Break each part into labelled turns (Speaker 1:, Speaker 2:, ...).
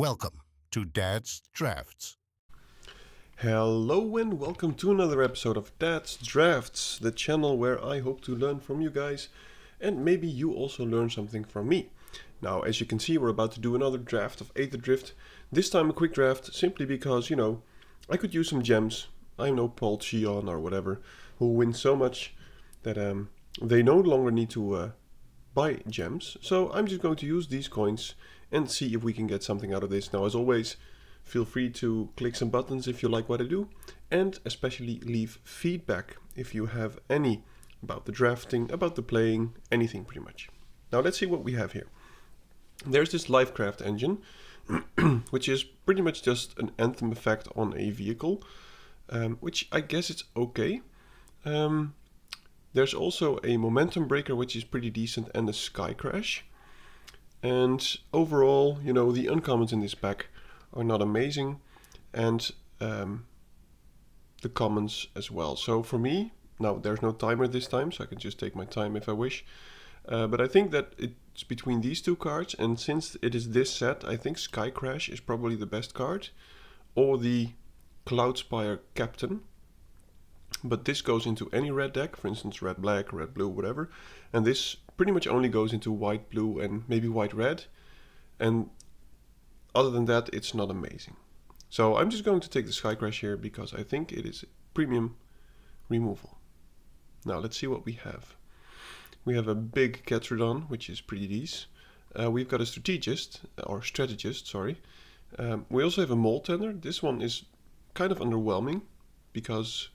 Speaker 1: Welcome to Dad's Drafts.
Speaker 2: Hello and welcome to another episode of Dad's Drafts, the channel where I hope to learn from you guys and maybe you also learn something from me. Now, as you can see, we're about to do another draft of Aetherdrift. This time a quick draft, simply because, I could use some gems. I'm no Paul Cheon or whatever, who wins so much that they no longer need to buy gems. So I'm just going to use these coins and see if we can get something out of this. Now, as always, feel free to click some buttons if you like what I do, and especially leave feedback if you have any about the drafting, about the playing, anything pretty much. Now let's see what we have here. There's this Livecraft engine, which is pretty much just an anthem effect on a vehicle, which I guess it's okay. There's also a momentum breaker, which is pretty decent, and a sky crash. And overall, the uncommons in this pack are not amazing, and the commons as well. So for me, now there's no timer this time, so I can just take my time if I wish. But I think that it's between these two cards, and since it is this set, I think Sky Crash is probably the best card, or the Cloudspire Captain. But this goes into any red deck, for instance red black, red blue, whatever, and this pretty much only goes into white blue and maybe white red, and other than that it's not amazing. So I'm just going to take the Sky Crash here because I think it is premium removal. Now let's see what we have. We have a big Catrodon, which is pretty decent. We've got a strategist. We also have a Mole Tender. This one is kind of underwhelming because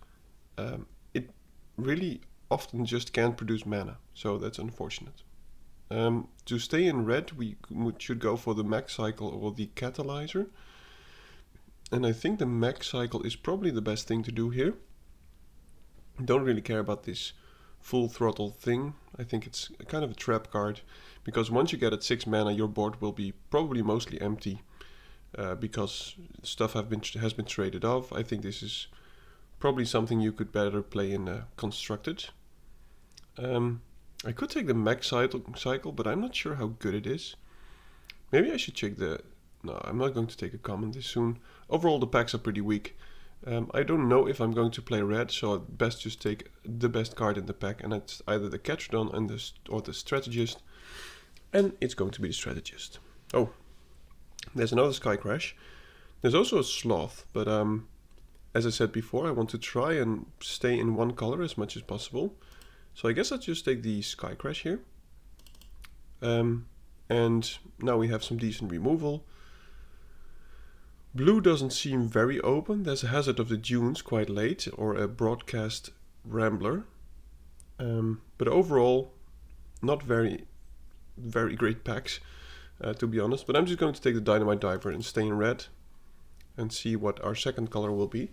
Speaker 2: it really often just can't produce mana, so that's unfortunate. To stay in red, we should go for the Mech Cycle or the Catalyzer. And I think the Mech Cycle is probably the best thing to do here. Don't really care about this full throttle thing. I think it's kind of a trap card, because once you get at 6 mana, your board will be probably mostly empty, because stuff has been traded off. I think this is probably something you could better play in Constructed. I could take the Mech Cycle, but I'm not sure how good it is. Maybe I should check the... No, I'm not going to take a common this soon. Overall, the packs are pretty weak. I don't know if I'm going to play red, so I'd best just take the best card in the pack, and it's either the Catrodon or the Strategist, and it's going to be the Strategist. Oh, there's another Sky Crash. There's also a Sloth, but as I said before, I want to try and stay in one color as much as possible. So I guess I'll just take the Sky Crash here. And now we have some decent removal. Blue doesn't seem very open. There's a Hazard of the Dunes quite late, or a Broadcast Rambler. But overall, not very great packs, to be honest. But I'm just going to take the Dynamite Diver and stay in red and see what our second color will be.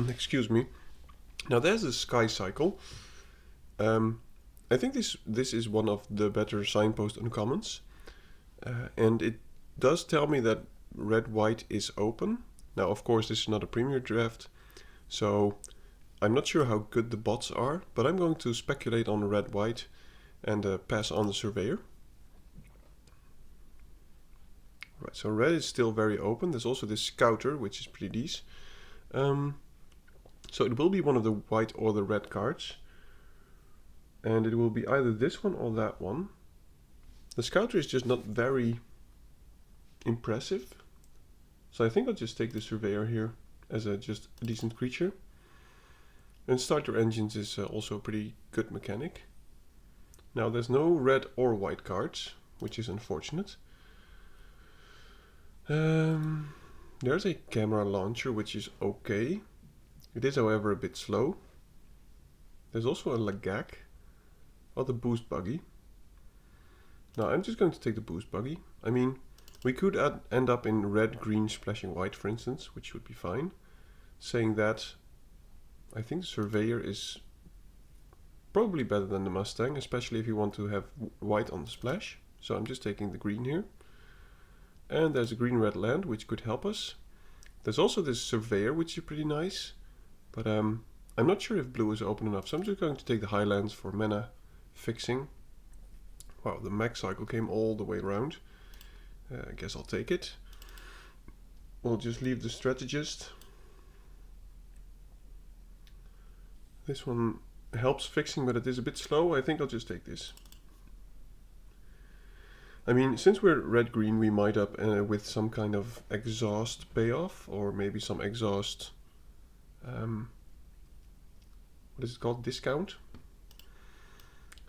Speaker 2: Excuse me. Now there's a Skycycle. I think this is one of the better signpost uncommons, and it does tell me that red-white is open. Now of course this is not a premier draft, so I'm not sure how good the bots are, but I'm going to speculate on red-white and pass on the Surveyor. Right, so red is still very open. There's also this Scouter, which is pretty decent. So it will be one of the white or the red cards. And it will be either this one or that one. The Scouter is just not very impressive. So I think I'll just take the Surveyor here as just a decent creature. And Starter Engines is also a pretty good mechanic. Now there's no red or white cards, which is unfortunate. There's a Camera Launcher, which is okay. It is, however, a bit slow. There's also a Lagak, or the Boost Buggy. Now I'm just going to take the Boost Buggy. I mean, we could end up in red, green, splashing white, for instance, which would be fine. Saying that, I think the Surveyor is probably better than the Mustang, especially if you want to have white on the splash. So I'm just taking the green here. And there's a green-red land, which could help us. There's also this Surveyor, which is pretty nice. But I'm not sure if blue is open enough, so I'm just going to take the Highlands for mana fixing. Wow, the Mech Cycle came all the way around. I guess I'll take it. We'll just leave the strategist. This one helps fixing, but it is a bit slow. I think I'll just take this. I mean, since we're red-green, we might up with some kind of exhaust payoff, or maybe some exhaust, what is it called, discount.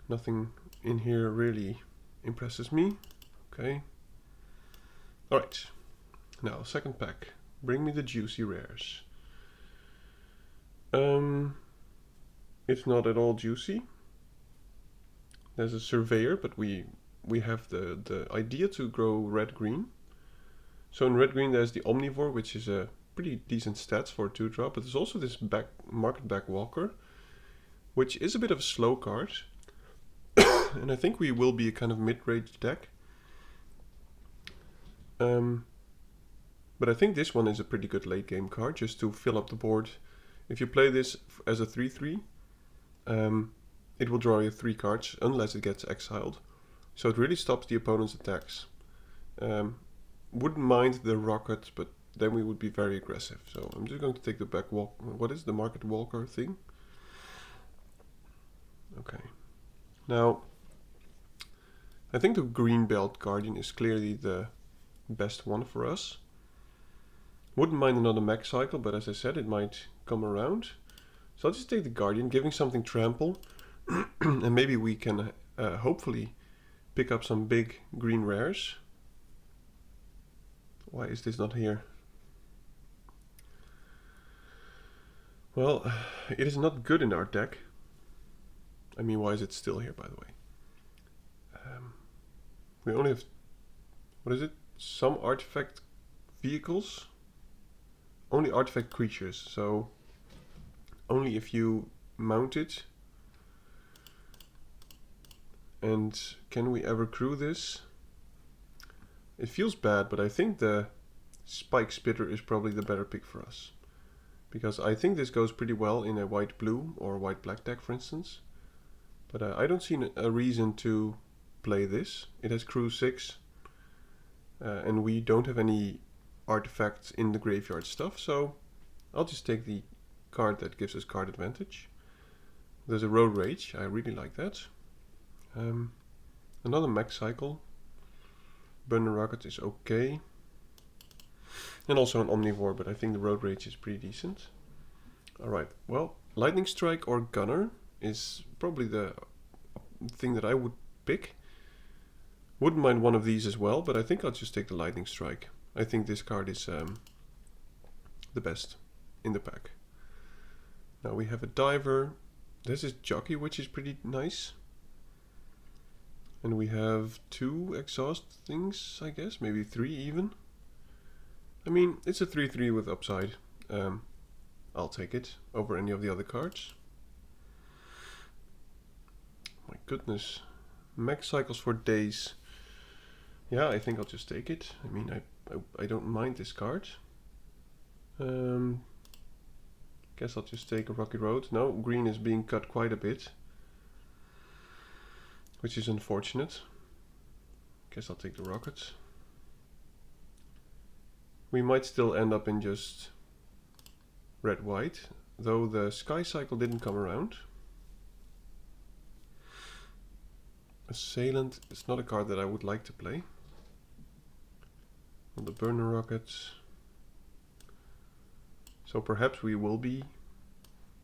Speaker 2: Nothing in here really impresses me. Okay. Alright, now second pack. Bring me the juicy rares. It's not at all juicy. There's a surveyor, but we have the idea to grow red-green. So in red-green there's the omnivore, which is a pretty decent stats for a 2-drop, but there's also this market back walker, which is a bit of a slow card. And I think we will be a kind of mid-range deck. But I think this one is a pretty good late game card, just to fill up the board. If you play this as a 3-3, it will draw you 3 cards unless it gets exiled. So it really stops the opponent's attacks. Wouldn't mind the rocket, but then we would be very aggressive. So I'm just going to take the back walk. What is the market walker thing? Okay. Now, I think the green belt guardian is clearly the best one for us. Wouldn't mind another mech cycle, but as I said, it might come around. So I'll just take the guardian, giving something trample, and maybe we can hopefully pick up some big green rares. Why is this not here? Well, it is not good in our deck. I mean, why is it still here, by the way? We only have, what is it? Some artifact vehicles? Only artifact creatures, so only if you mount it. And can we ever crew this? It feels bad, but I think the Spike Spitter is probably the better pick for us. Because I think this goes pretty well in a white-blue or white-black deck, for instance. But I don't see a reason to play this. It has crew 6. And we don't have any artifacts in the graveyard stuff, so I'll just take the card that gives us card advantage. There's a Road Rage, I really like that. Another Mech Cycle. Burner Rocket is okay. And also an Omnivore, but I think the Road Rage is pretty decent. Alright, well, Lightning Strike or Gunner is probably the thing that I would pick. Wouldn't mind one of these as well, but I think I'll just take the Lightning Strike. I think this card is the best in the pack. Now we have a Diver. This is Jockey, which is pretty nice. And we have 2 exhaust things, I guess, maybe 3 even. I mean, it's a 3-3 with upside. I'll take it over any of the other cards. My goodness. Mech Cycles for days. Yeah, I think I'll just take it. I mean, I don't mind this card. Guess I'll just take a Rocky Road. No, green is being cut quite a bit, which is unfortunate. Guess I'll take the rockets. We might still end up in just red-white, though the Skycycle didn't come around. Assailant is not a card that I would like to play. On the burner rockets. So perhaps we will be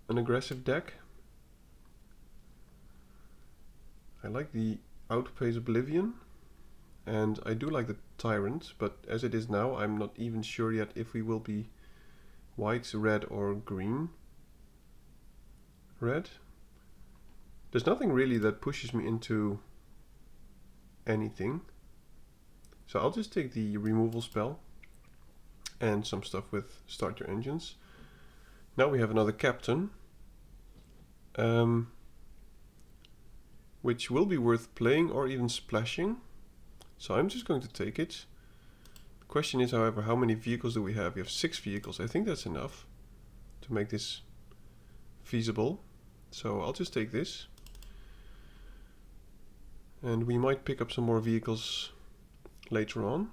Speaker 2: an aggressive deck. I like the Outpace Oblivion, and I do like the Tyrant, but as it is now, I'm not even sure yet if we will be white, red or green. Red. There's nothing really that pushes me into anything. So I'll just take the removal spell and some stuff with start your engines. Now we have another captain, which will be worth playing or even splashing. So I'm just going to take it. The question is, however, how many vehicles do we have? We have 6 vehicles. I think that's enough to make this feasible. So I'll just take this. And we might pick up some more vehicles later on.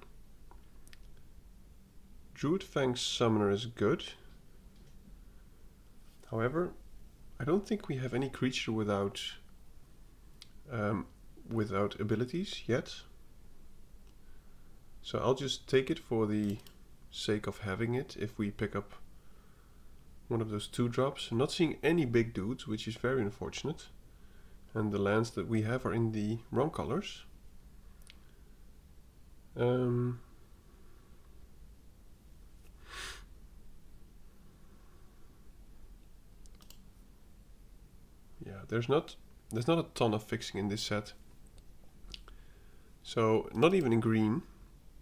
Speaker 2: Druidfang Summoner is good. However, I don't think we have any creature without abilities yet. So I'll just take it for the sake of having it if we pick up one of those 2-drops. I'm not seeing any big dudes, which is very unfortunate. And the lands that we have are in the wrong colors. Yeah, there's not a ton of fixing in this set. So not even in green,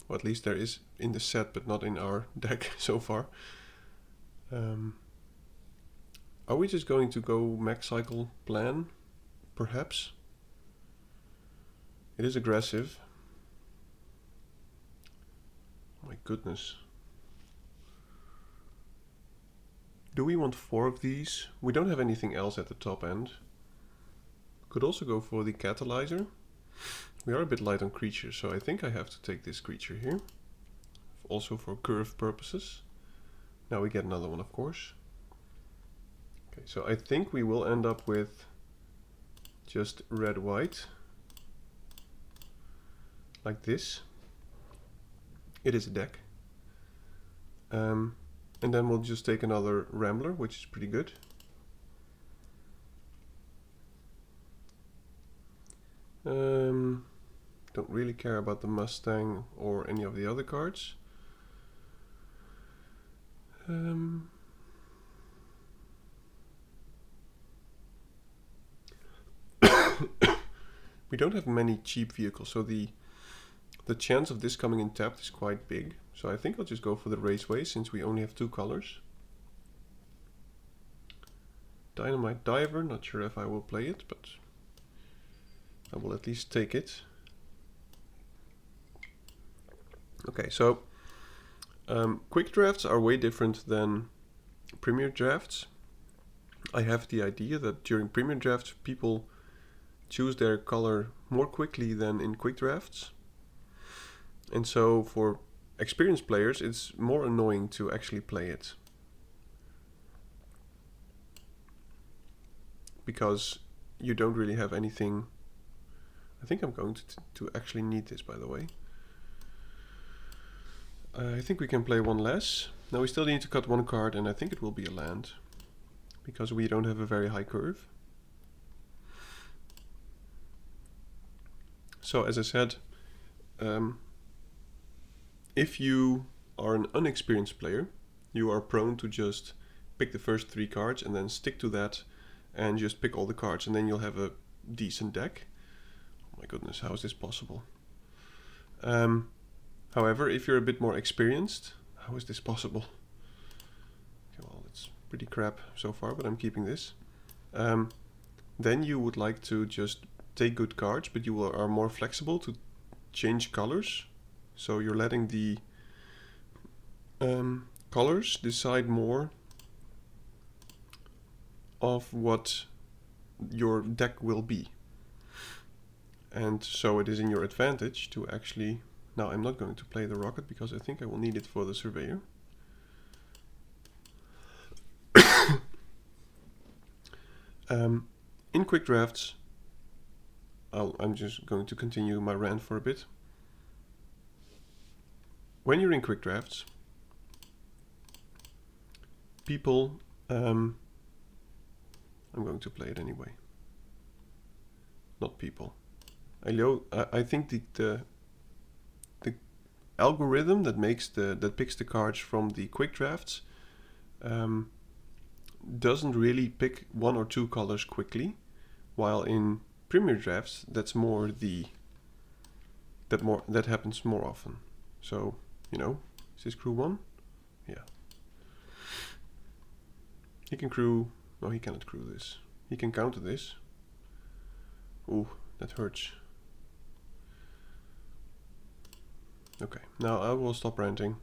Speaker 2: or at least there is in the set, but not in our deck so far. Are we just going to go Mech Cycle plan? Perhaps. It is aggressive. My goodness. Do we want 4 of these? We don't have anything else at the top end. Could also go for the catalyzer. We are a bit light on creatures, so I think I have to take this creature here. Also for curve purposes. Now we get another one, of course. Okay, so I think we will end up with just red-white. Like this. It is a deck. And then we'll just take another Rambler, which is pretty good. Don't really care about the Mustang or any of the other cards. We don't have many cheap vehicles, so the chance of this coming in tapped is quite big. So I think I'll just go for the Raceway since we only have 2 colors. Dynamite Diver, not sure if I will play it, but I will at least take it. Okay, so quick drafts are way different than premier drafts. I have the idea that during premier drafts people choose their color more quickly than in quick drafts. And so for experienced players it's more annoying to actually play it. Because you don't really have anything. I think I'm going to actually need this, by the way. I think we can play 1 less. Now we still need to cut 1 card, and I think it will be a land. Because we don't have a very high curve. So as I said, if you are an unexperienced player, you are prone to just pick the first 3 cards and then stick to that and just pick all the cards, and then you'll have a decent deck. Oh my goodness, how is this possible? However, if you're a bit more experienced, how is this possible? Okay, well, it's pretty crap so far, but I'm keeping this. Then you would like to just take good cards, but you are more flexible to change colors. So you're letting the colors decide more of what your deck will be. And so it is in your advantage to actually... Now I'm not going to play the rocket because I think I will need it for the surveyor. In quick drafts, I'm just going to continue my rant for a bit. When you're in quick drafts, people... I'm going to play it anyway. Not people. I think the algorithm that picks the cards from the quick drafts doesn't really pick 1 or 2 colors quickly, while in premier drafts that's more that happens more often. So, you know, is this crew 1? Yeah. He can crew... No, he cannot crew this. He can counter this. Ooh, that hurts. Okay, now I will stop ranting.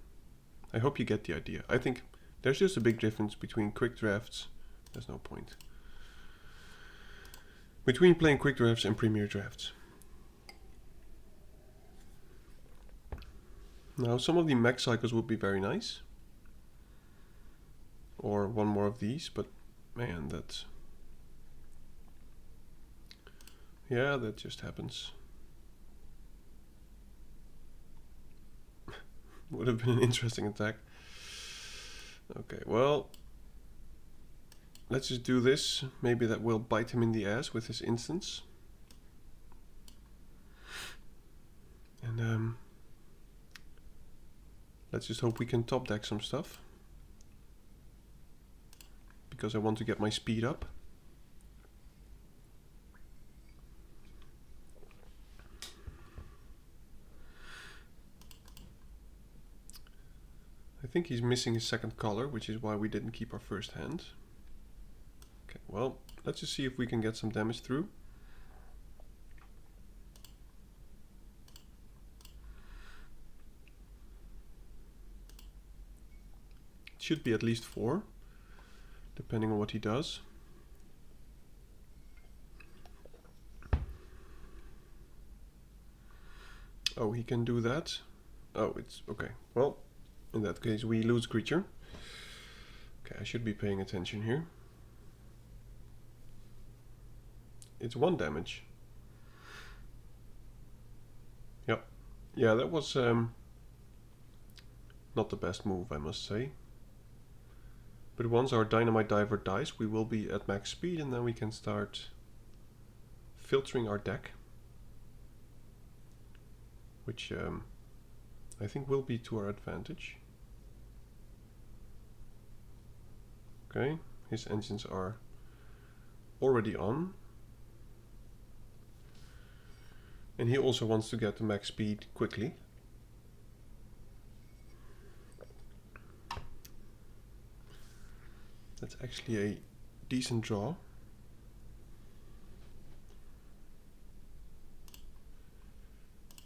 Speaker 2: I hope you get the idea. I think there's just a big difference between quick drafts. There's no point. Between playing quick drafts and premier drafts. Now, some of the mech cycles would be very nice. or one more of these, but man, yeah, that just happens. Would have been an interesting attack. Okay, well, let's just do this. Maybe that will bite him in the ass with his instance. And let's just hope we can top deck some stuff, because I want to get my speed up. I think he's missing his second color, which is why we didn't keep our first hand. Okay, well, let's just see if we can get some damage through. It should be at least 4, depending on what he does. Oh, he can do that. Oh, it's okay. Well, in that case, we lose creature. Okay, I should be paying attention here. It's 1 damage. Yep. Yeah, that was not the best move, I must say. But once our Dynamite Diver dies, we will be at max speed, and then we can start filtering our deck, which I think will be to our advantage. Okay, his engines are already on. And he also wants to get to max speed quickly. That's actually a decent draw.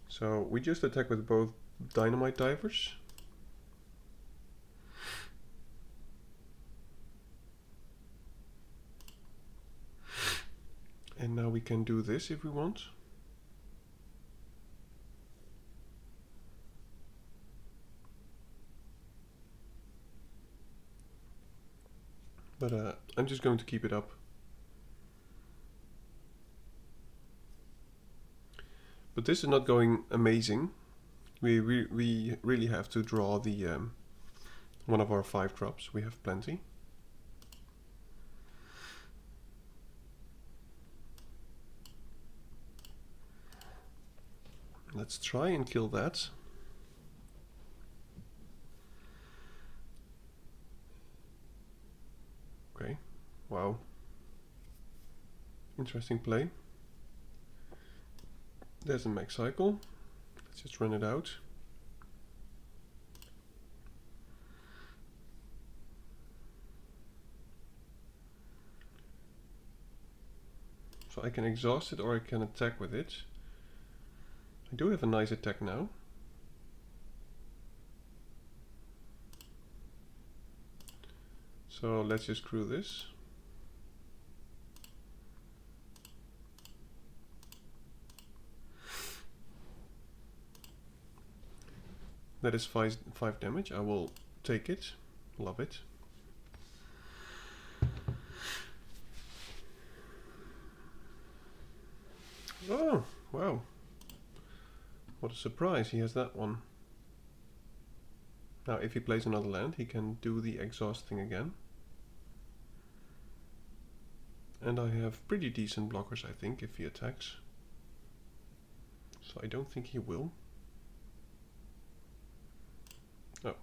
Speaker 2: So we just attack with both Dynamite Divers. And now we can do this if we want. But I'm just going to keep it up. But this is not going amazing. We really have to draw the one of our 5 drops. We have plenty. Let's try and kill that. Okay, wow. Interesting play. There's a Mech Cycle. Let's just run it out. So I can exhaust it or I can attack with it. I do have a nice attack now. So let's just screw this. That is 5 damage. I will take it. Love it. Oh, wow. What a surprise, he has that one. Now if he plays another land, he can do the exhaust thing again. And I have pretty decent blockers, I think, if he attacks. So I don't think he will. Oh.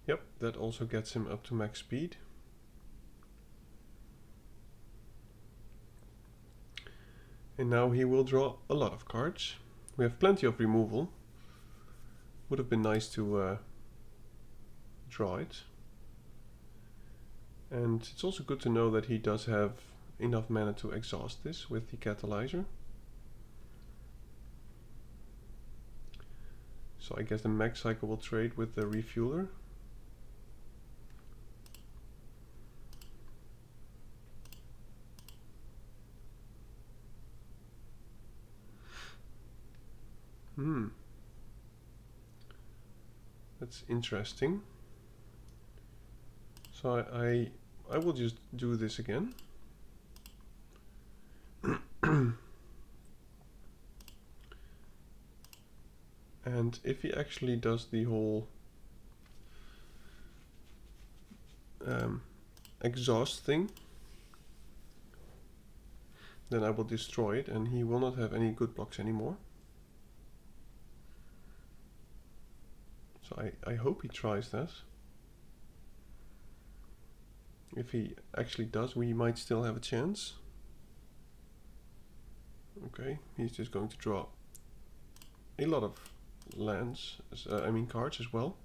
Speaker 2: Yep, that also gets him up to max speed. And now he will draw a lot of cards. We have plenty of removal. Would have been nice to draw it. And it's also good to know that he does have enough mana to exhaust this with the catalyzer. So I guess the Mech Cycle will trade with the refueler. That's interesting. So I will just do this again. And if he actually does the whole exhaust thing, then I will destroy it and he will not have any good blocks anymore. So I hope he tries that. If he actually does, we might still have a chance. Okay, he's just going to draw a lot of lands, cards as well.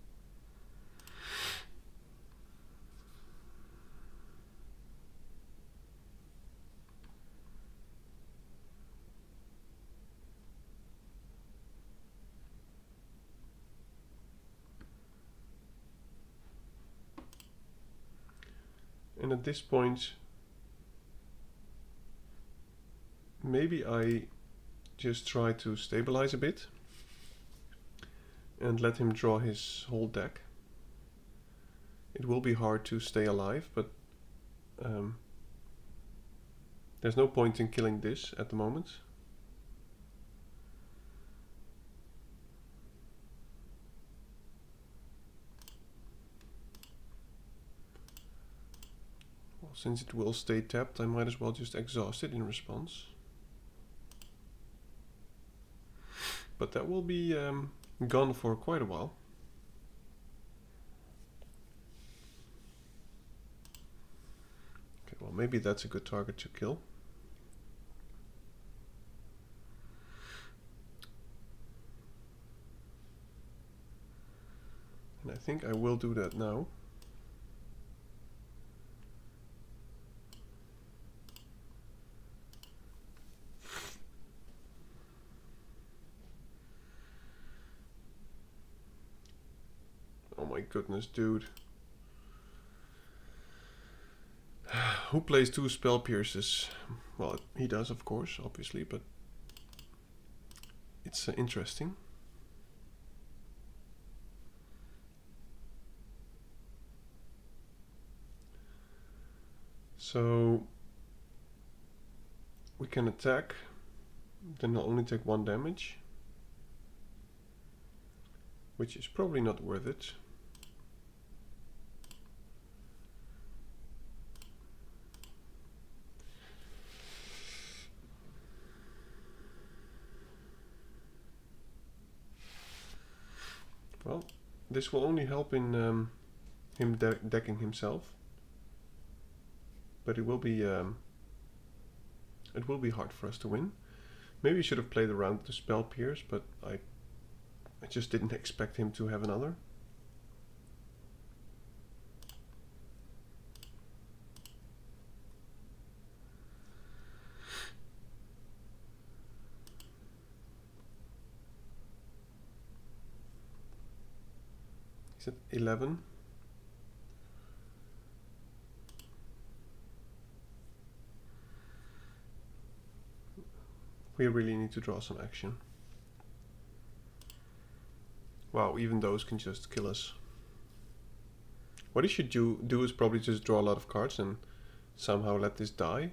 Speaker 2: And at this point, maybe I just try to stabilize a bit and let him draw his whole deck. It will be hard to stay alive, but there's no point in killing this at the moment. Well, since it will stay tapped, I might as well just exhaust it in response. But that will be gone for quite a while. Okay, well, maybe that's a good target to kill. And I think I will do that now. Oh my goodness, dude. Who plays 2 spell pierces? Well, he does, of course, obviously, but it's interesting. So we can attack, then I'll only take 1 damage, which is probably not worth it. Well, this will only help in him decking himself, but it will be hard for us to win. Maybe I should have played around the spell pierce, but I just didn't expect him to have another. He's at 11. We really need to draw some action. Wow, even those can just kill us. What he should do is probably just draw a lot of cards and somehow let this die.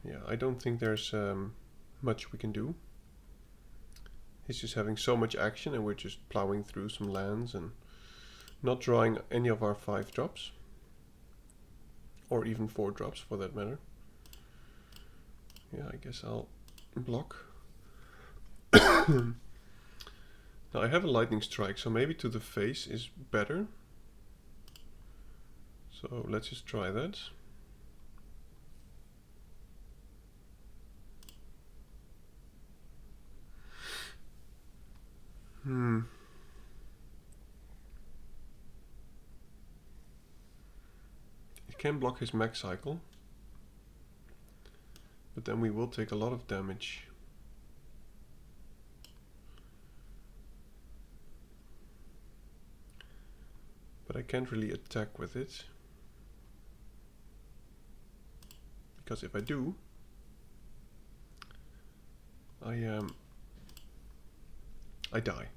Speaker 2: Yeah, I don't think there's much we can do. He's just having so much action and we're just plowing through some lands and not drawing any of our 5 drops. Or even 4 drops for that matter. Yeah, I guess I'll block. Now I have a lightning strike, so maybe to the face is better. So let's just try that. It can block his Mech Cycle, but then we will take a lot of damage. But I can't really attack with it, because if I do, I I die.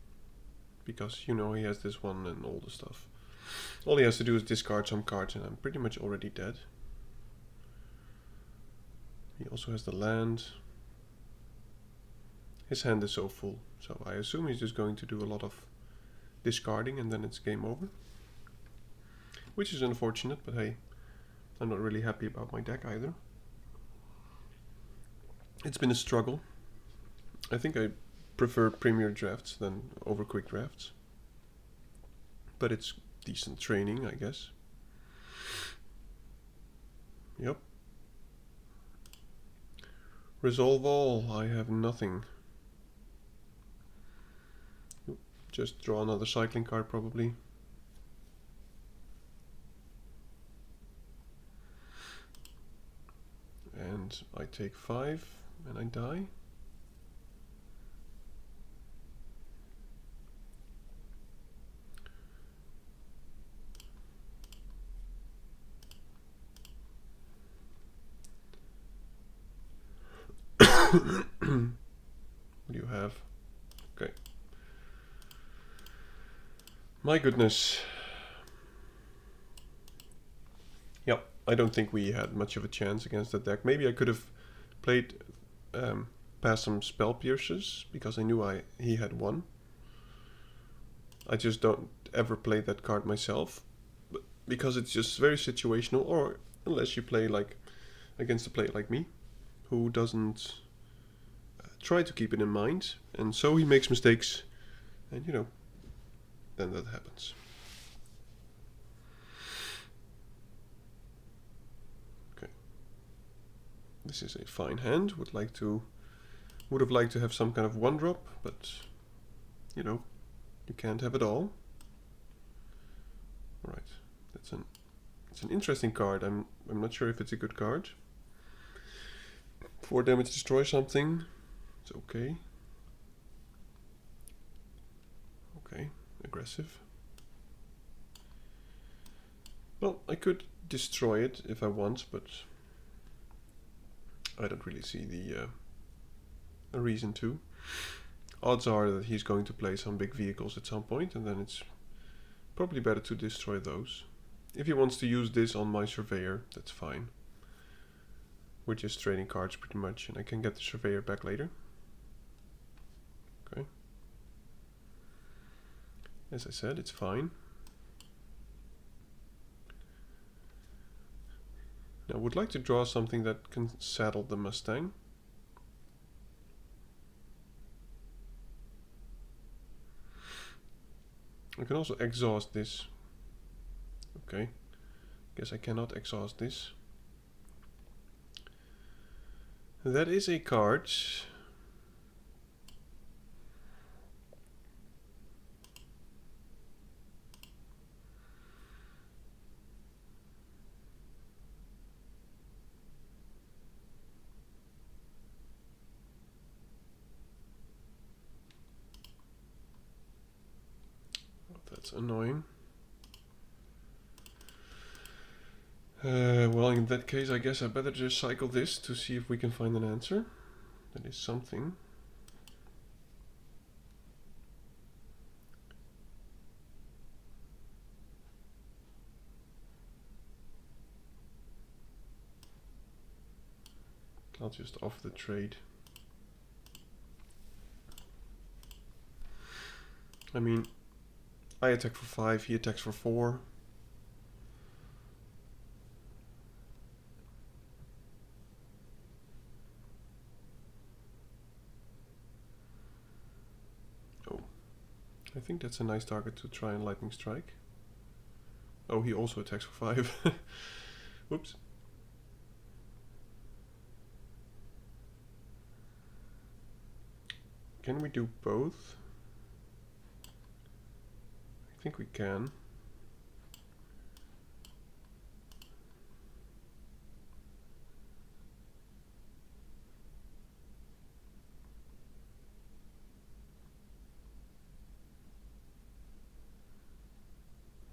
Speaker 2: Because, you know, he has this one and all the stuff. All he has to do is discard some cards and I'm pretty much already dead. He also has the land. His hand is so full, so I assume he's just going to do a lot of discarding and then it's game over. Which is unfortunate, but hey, I'm not really happy about my deck either. It's been a struggle. I think I prefer premier drafts than over quick drafts. But it's decent training, I guess. Yep. Resolve all, I have nothing. Just draw another cycling card probably. And I take 5 and I die. What do you have? Okay. My goodness. Yep, I don't think we had much of a chance against that deck. Maybe I could have played past some spell pierces because I knew he had one. I just don't ever play that card myself because it's just very situational, or unless you play like against a player like me who doesn't try to keep it in mind, and so he makes mistakes, and you know, then that happens. Okay, this is a fine hand. Would have liked to have some kind of 1-drop, but you know, you can't have it all. All right, it's an interesting card. I'm not sure if it's a good card. 4 damage, destroy something. It's okay. Okay, aggressive. Well, I could destroy it if I want, but I don't really see a reason to. Odds are that he's going to play some big vehicles at some point, and then it's probably better to destroy those. If he wants to use this on my surveyor, that's fine. We're just trading cards pretty much, and I can get the surveyor back later. Okay. As I said, it's fine. Now I would like to draw something that can saddle the Mustang. I can also exhaust this. Okay. Guess I cannot exhaust this. That is a card. That's annoying. Well, in that case, I guess I better just cycle this to see if we can find an answer. That is something. I'll just off the trade. I mean, I attack for 5, he attacks for 4. Oh, I think that's a nice target to try and lightning strike. Oh, he also attacks for 5. Oops. Can we do both? I think we can.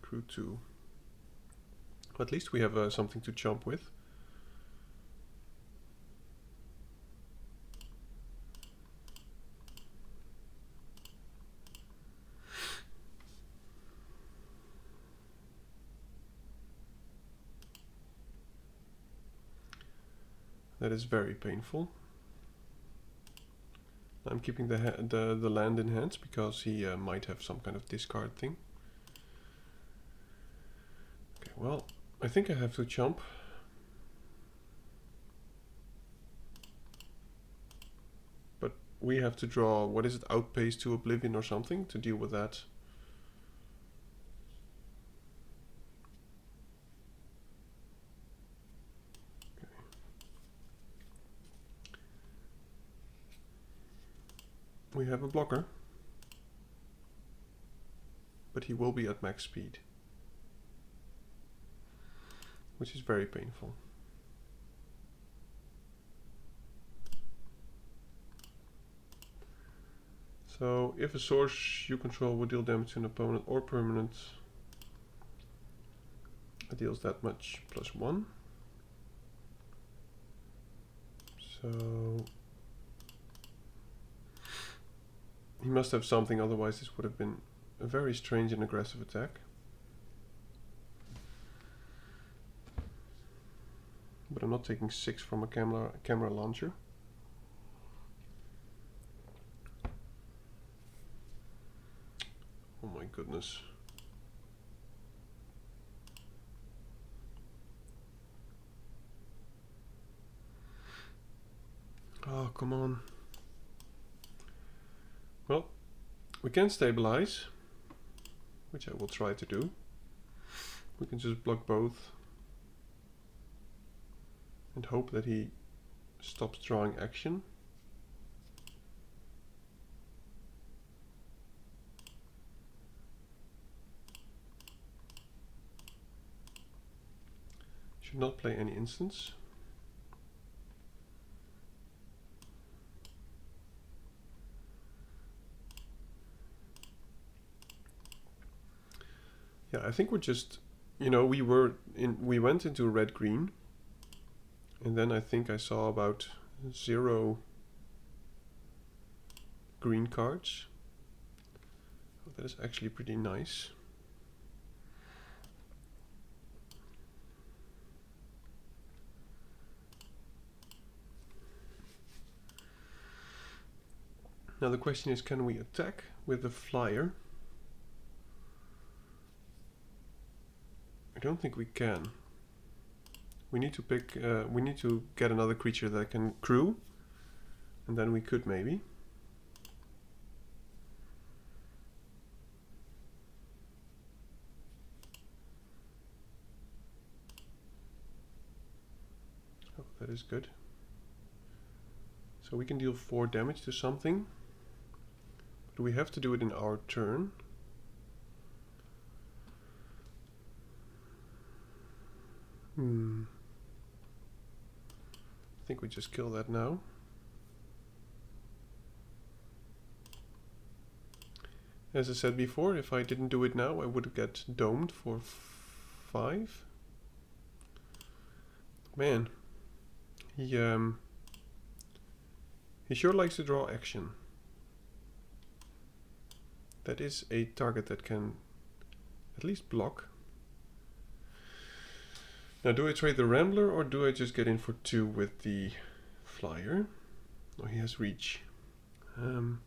Speaker 2: Crew 2. At least we have something to chomp with. That is very painful. I'm keeping the land in hands because he might have some kind of discard thing. Okay, well, I think I have to jump. But we have to draw, what is it, Outpace to Oblivion or something to deal with that. Okay. We have a blocker. But he will be at max speed, which is very painful. So if a source you control would deal damage to an opponent or permanent, it deals that much plus 1. So he must have something, otherwise this would have been a very strange and aggressive attack. But I'm not taking 6 from a camera launcher. Oh my goodness. Oh, come on. Well, we can stabilize, which I will try to do. We can just block both and hope that he stops drawing action. Should not play any instants. Yeah, I think we're just, you know, we went into red-green, and then I think I saw about 0 green cards. Oh, that is actually pretty nice. Now the question is, can we attack with the flyer? I don't think we can. We need to pick, we need to get another creature that can crew, and then we could maybe. Oh, that is good. So we can deal 4 damage to something, but we have to do it in our turn. I think we just kill that now. As I said before, if I didn't do it now, I would get domed for 5. Man, he sure likes to draw action. That is a target that can at least block. Now, do I trade the Rambler or do I just get in for 2 with the flyer? Oh, he has reach. I'm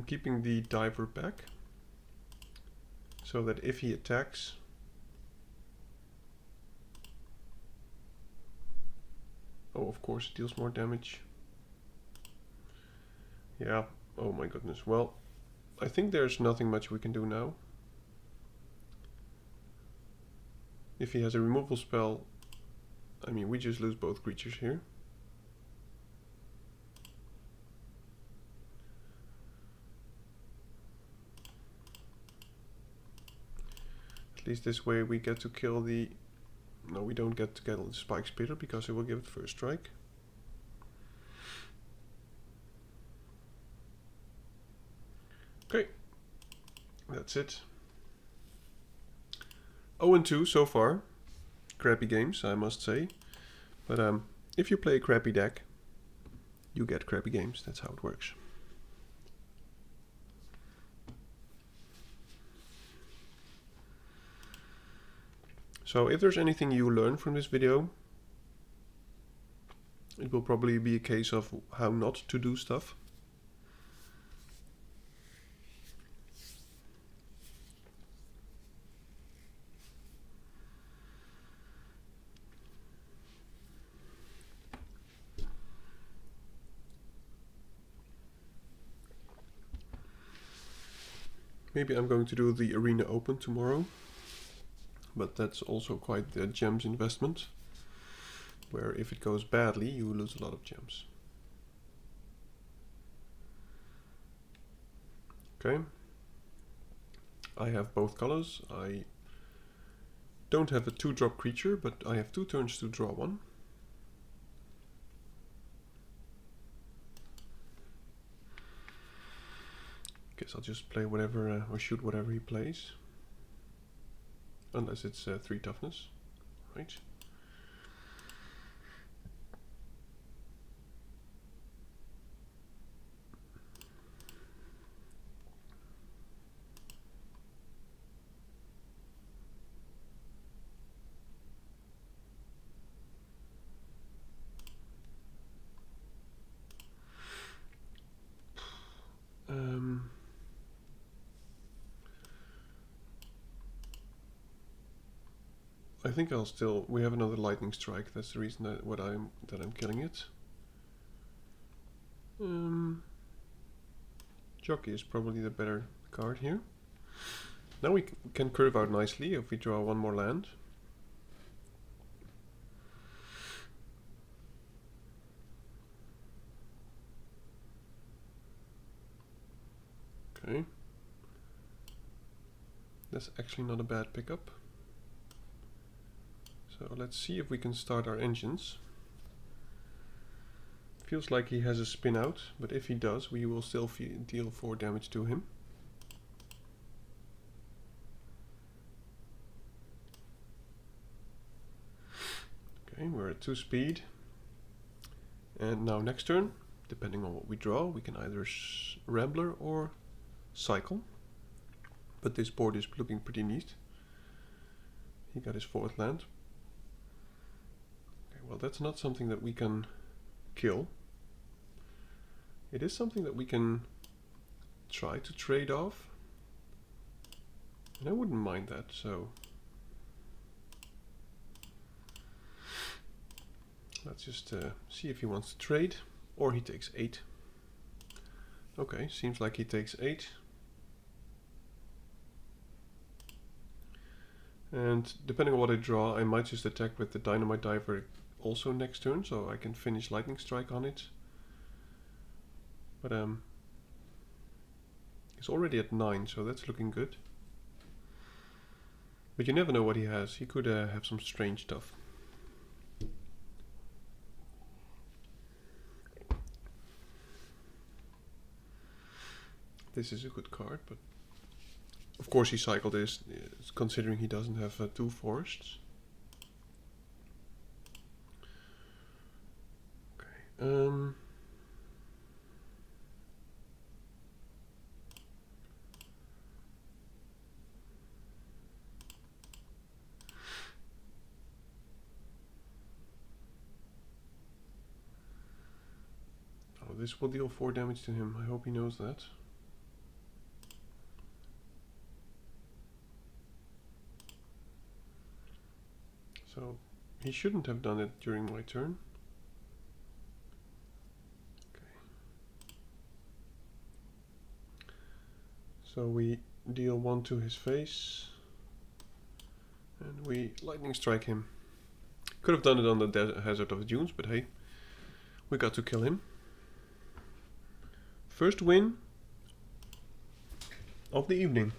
Speaker 2: keeping the diver back so that if he attacks, oh, of course, it deals more damage. Yeah, oh my goodness. Well, I think there's nothing much we can do now. If he has a removal spell, I mean, we just lose both creatures here. At least this way we get to kill the... No, we don't get to kill the Spike Spitter because it will give it first strike. Okay, that's it. 0-2 so far. Crappy games, I must say. But if you play a crappy deck, you get crappy games. That's how it works. So if there's anything you learn from this video, it will probably be a case of how not to do stuff. Maybe I'm going to do the Arena Open tomorrow, but that's also quite the gems investment, where if it goes badly you lose a lot of gems. Okay, I have both colors. I don't have a 2-drop creature, but I have 2 turns to draw one. Guess I'll just play whatever, or shoot whatever he plays. Unless it's 3 toughness, right? I think I'll still. We have another lightning strike. That's the reason that I'm killing it. Jockey is probably the better card here. Now we can curve out nicely if we draw one more land. Okay. That's actually not a bad pickup. So let's see if we can start our engines. Feels like he has a spin out, but if he does, we will still deal 4 damage to him. Okay, we're at 2 speed. And now next turn, depending on what we draw, we can either Rambler or Cycle. But this board is looking pretty neat. He got his 4th land. Well, that's not something that we can kill. It is something that we can try to trade off. And I wouldn't mind that, so let's just see if he wants to trade, or he takes 8. Okay, seems like he takes 8. And depending on what I draw, I might just attack with the Dynamite Diver also next turn, so I can finish Lightning Strike on it. But he's already at 9, so that's looking good. But you never know what he has. He could have some strange stuff. This is a good card, but of course he cycled this, considering he doesn't have 2 forests. Okay. Oh, this will deal 4 damage to him. I hope he knows that. So he shouldn't have done it during my turn. Okay. So we deal 1 to his face, and we Lightning Strike him. Could have done it on the Hazard of Dunes, but hey, we got to kill him. First win of the evening.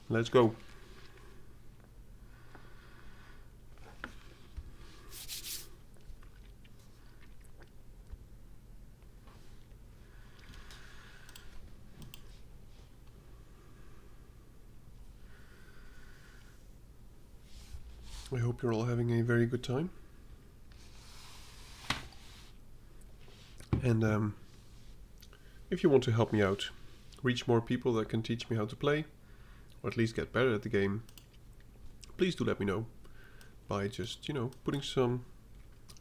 Speaker 2: Let's go. I hope you're all having a very good time. And if you want to help me out, reach more people that can teach me how to play, or at least get better at the game, please do let me know by just, putting some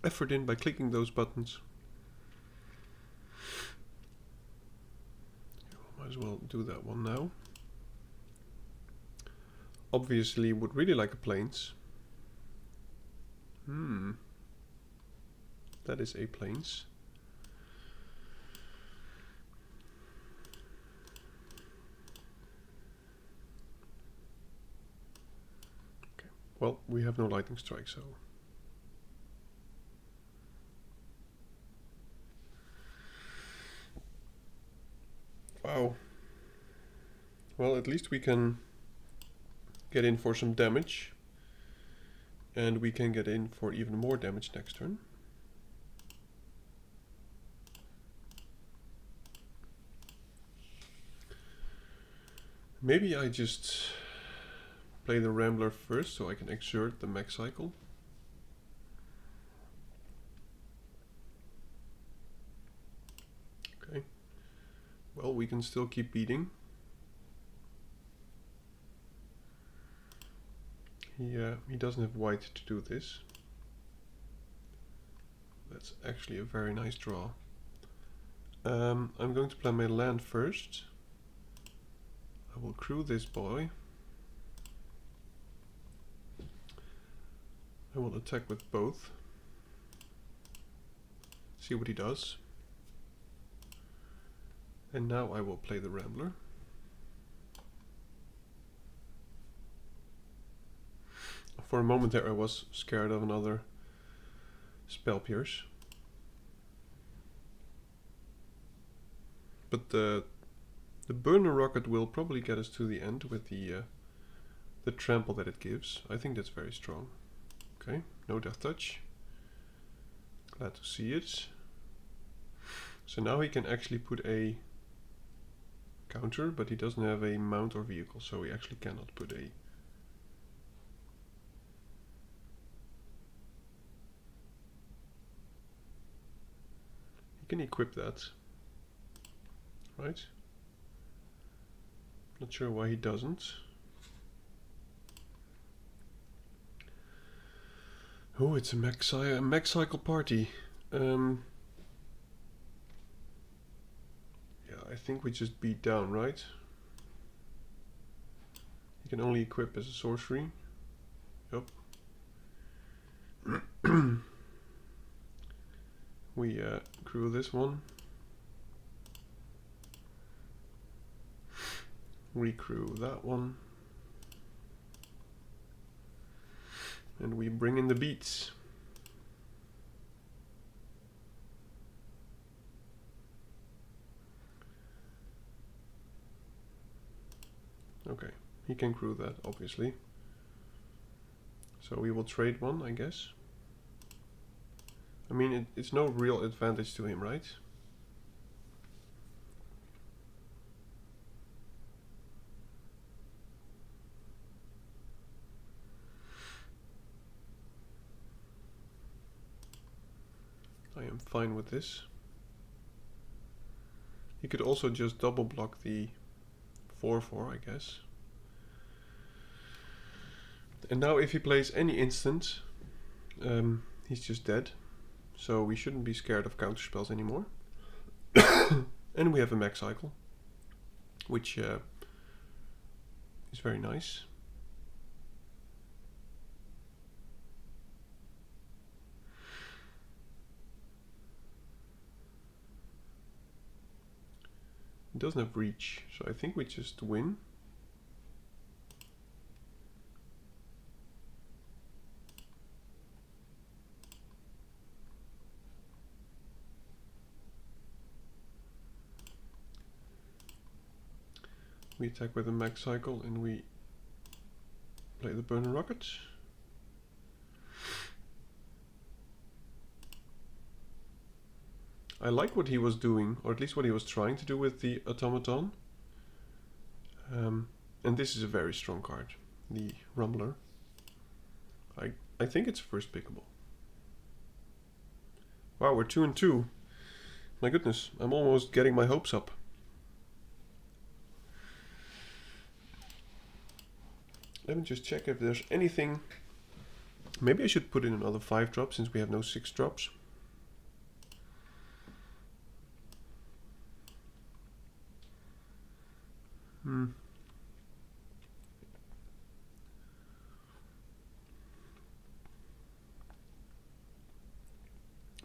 Speaker 2: effort in by clicking those buttons. Might as well do that one now. Obviously would really like a plains. That is a plains. Okay. Well, we have no lightning strike, so wow. Well, at least we can get in for some damage. And we can get in for even more damage next turn. Maybe I just play the Rambler first so I can exert the Mech Cycle. Okay. Well, we can still keep beating. He doesn't have white to do this. That's actually a very nice draw. I'm going to play my land first. I will crew this boy. I will attack with both. See what he does. And now I will play the Rambler. For a moment there I was scared of another Spell Pierce. But the burner rocket will probably get us to the end with the trample that it gives. I think that's very strong. Okay, no death touch. Glad to see it. So now he can actually put a counter, but he doesn't have a mount or vehicle, so he actually cannot put a... He can equip that, right? Not sure why he doesn't. Oh, it's a Mech Cycle party. Yeah, I think we just beat down, right? He can only equip as a sorcery. Yep. We crew this one. Recrew that one. And we bring in the beats. Okay, he can crew that, obviously. So we will trade one, I guess. I mean, it's no real advantage to him, right? I am fine with this. He could also just double block the 4/4, I guess. And now if he plays any instant, he's just dead. So we shouldn't be scared of counterspells anymore. And we have a Mech Cycle, which is very nice. It doesn't have reach, so I think we just win. We attack with a Mech Cycle and we play the burner rocket. I like what he was doing, or at least what he was trying to do with the automaton. And this is a very strong card, the Rumbler. I think it's first pickable. Wow, we're 2-2. My goodness, I'm almost getting my hopes up. Let me just check if there's anything. Maybe I should put in another 5 drop since we have no 6 drops.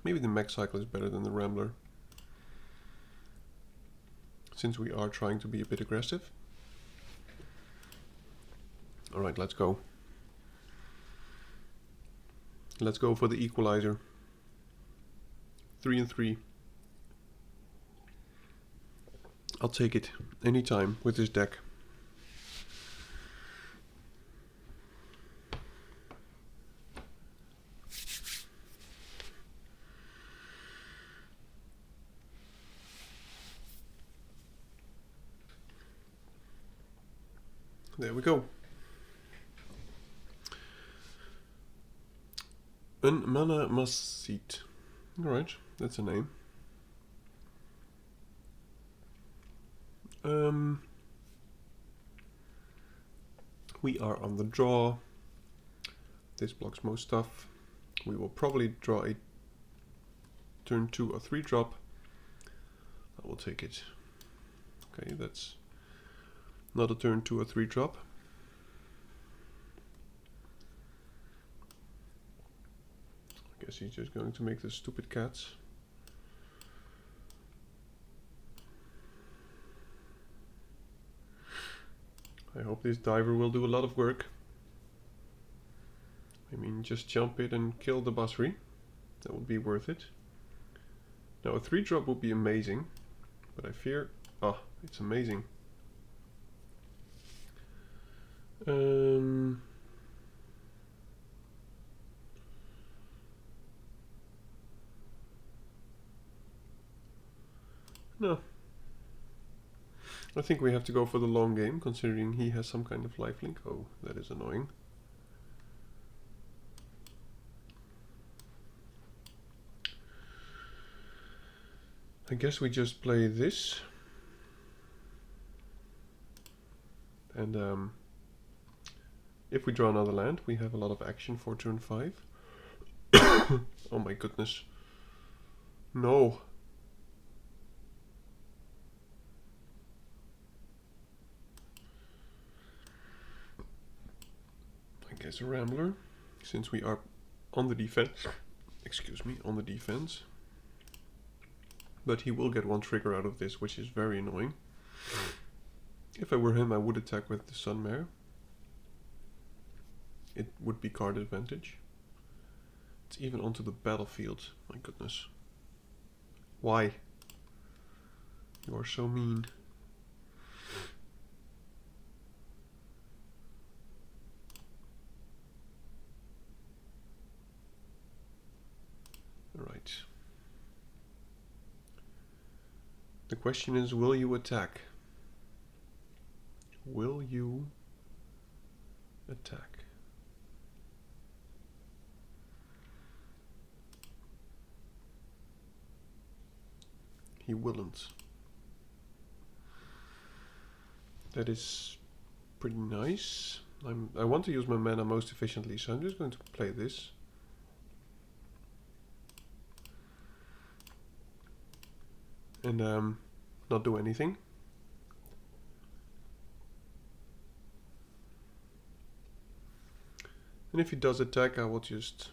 Speaker 2: Maybe the Mech Cycle is better than the Rambler, since we are trying to be a bit aggressive. Alright, let's go. Let's go for the equalizer. 3 and 3. I'll take it anytime with this deck. There we go. Mana Masit. Alright, that's a name. We are on the draw. This blocks most stuff. We will probably draw a turn 2 or 3 drop. I will take it. Okay, that's not a turn 2 or 3 drop. I guess he's just going to make the stupid cats. I hope this diver will do a lot of work. I mean, just jump it and kill the Basri. That would be worth it. Now a 3 drop would be amazing, but I fear... Ah, it's amazing. No. I think we have to go for the long game, considering he has some kind of lifelink. Oh, that is annoying. I guess we just play this. And if we draw another land, we have a lot of action for turn 5. Oh my goodness. No. I guess a Rambler, since we are on the defense. Excuse me, on the defense. But he will get 1 trigger out of this, which is very annoying. If I were him, I would attack with the Sunmare. It would be card advantage. It's even onto the battlefield. My goodness. Why? You are so mean. Alright. The question is, will you attack? Will you attack? He wouldn't. That is pretty nice. I want to use my mana most efficiently, so I'm just going to play this. And not do anything. And if he does attack, I will just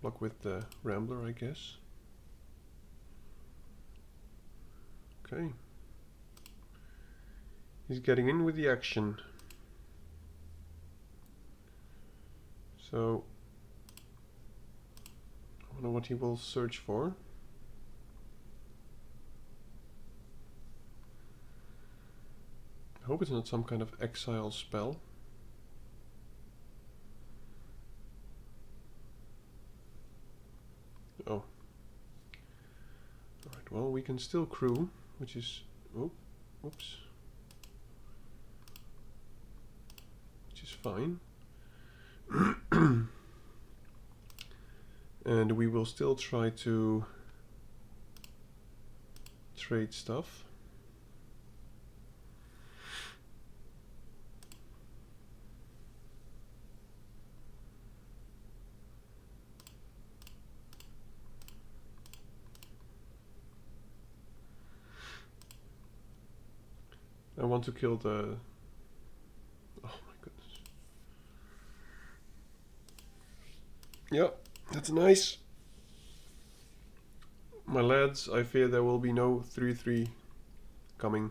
Speaker 2: block with the Rambler, I guess. Okay. He's getting in with the action. So I wonder what he will search for. I hope it's not some kind of exile spell. Oh. Alright, well, we can still crew, which is... Oh, whoops. Which is fine. And we will still try to trade stuff. I want to kill the... Oh my goodness. Yep, that's nice. My lads, I fear there will be no 3-3 coming.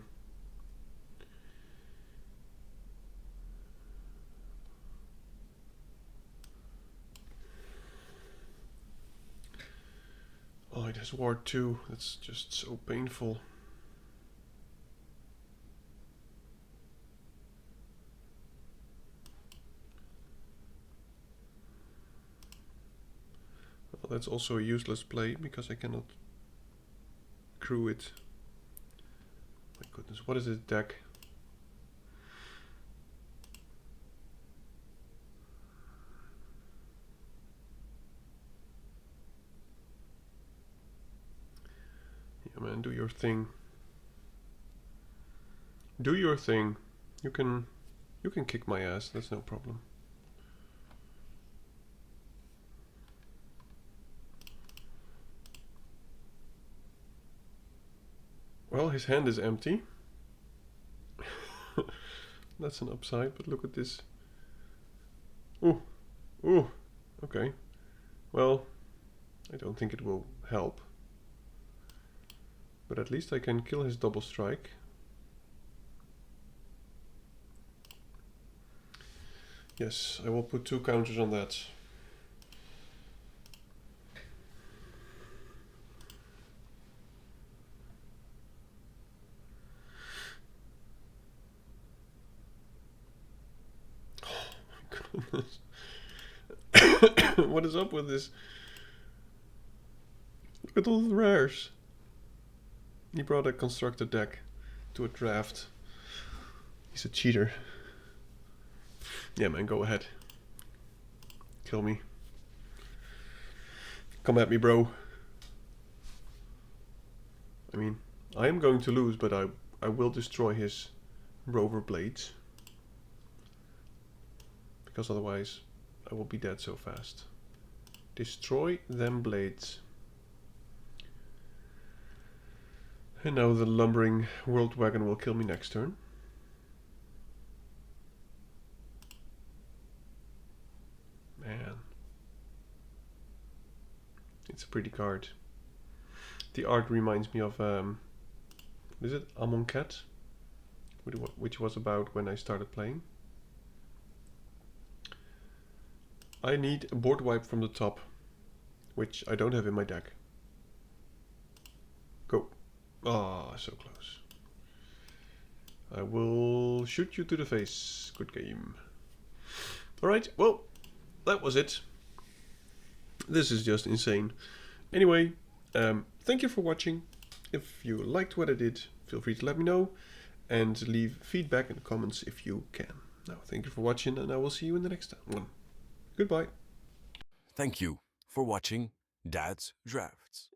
Speaker 2: Oh, it has ward 2. That's just so painful. Well, that's also a useless play because I cannot crew it. My goodness, what is this deck? Yeah, man, do your thing. Do your thing. You can kick my ass. That's no problem. Well, his hand is empty. That's an upside, but look at this. Ooh, ooh, okay. Well, I don't think it will help. But at least I can kill his double strike. Yes, I will put 2 counters on that. Oh my goodness. What is up with this? Look at all the rares. He brought a constructed deck to a draft. He's a cheater. Yeah, man, go ahead. Kill me. Come at me, bro. I mean, I am going to lose, but I will destroy his rover blades. Because otherwise I will be dead so fast. Destroy them blades. And now the lumbering world wagon will kill me next turn. Man. It's a pretty card. The art reminds me of, what is it? Amon Cat? Which was about when I started playing. I need a board wipe from the top, which I don't have in my deck. Go. Ah, so close. I will shoot you to the face. Good game. Alright, well, that was it. This is just insane. Anyway, thank you for watching. If you liked what I did, feel free to let me know. And leave feedback in the comments if you can. Now, thank you for watching, and I will see you in the next one. Goodbye.
Speaker 3: Thank you for watching Dad's Drafts.